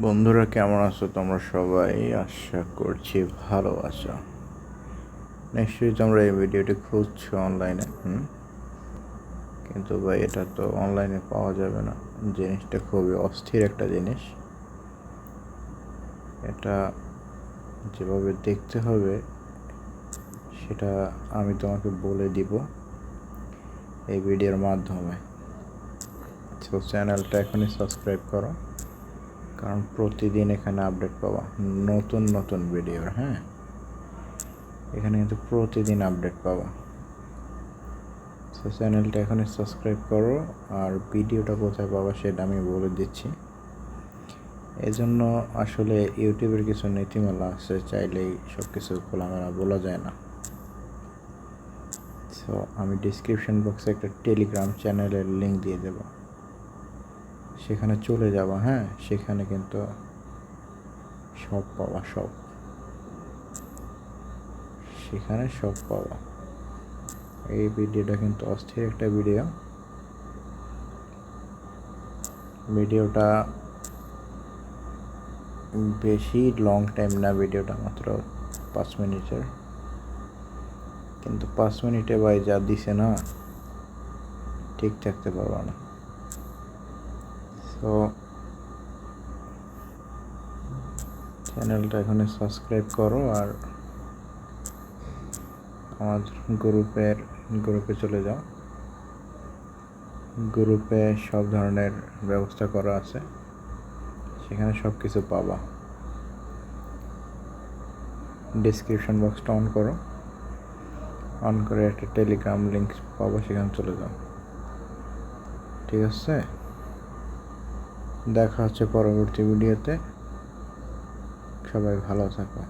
বন্ধুরা, কেমন আছো তোমরা সবাই? আশা করছি ভালো আছো। নিশ্চয়ই তোমরা এই ভিডিওটি খুঁজছো অনলাইনে। কিন্তু ভাই, এটা তো অনলাইনে পাওয়া যাবে না। জিনিসটা খুবই অস্থির একটা জিনিস। এটা যেভাবে দেখতে হবে সেটা আমি তোমাকে বলে দিব এই ভিডিওর মাধ্যমে। তো চ্যানেলটা এখনই সাবস্ক্রাইব করো, কারণ প্রতিদিন এখানে আপডেট পাবা নতুন নতুন ভিডিওর। এখানে কিন্তু প্রতিদিন আপডেট পাবা। তো চ্যানেলটা এখনই সাবস্ক্রাইব করো, আর ভিডিওটা কোথায় পাবা সেটা আমি বলে দিচ্ছি। এই জন্য আসলে ইউটিউবের কিছু নীতিমালা আছে, চাইলেই সব কিছু খোলামেলা বলা যায় না। সো আমি ডিসক্রিপশন বক্সে একটা টেলিগ্রাম চ্যানেলের লিঙ্ক দিয়ে দেব, সেখানে চলে যাবা। সেখানে কিন্তু সব পাবা, সেখানে সব পাবা। এই ভিডিওটা কিন্তু অস্থির একটা ভিডিওটা বেশি লং টাইম না, ভিডিওটা মাত্র 5 মিনিটের। কিন্তু 5 মিনিটে ভাই যা দিছে না, ঠিক থাকতে পারবা না। সো চ্যানেলটা এখানে সাবস্ক্রাইব করো, আর আমার গ্রুপে চলে যাও। গ্রুপে সব ধরনের ব্যবস্থা করা আছে, সেখানে সব কিছু পাবা। ডিসক্রিপশন বক্সটা অন করে একটা টেলিগ্রাম লিঙ্ক পাবো, সেখানে চলে যাও। ঠিক আছে, দেখা হচ্ছে পরবর্তী ভিডিওতে। সবাই ভালো থাকো।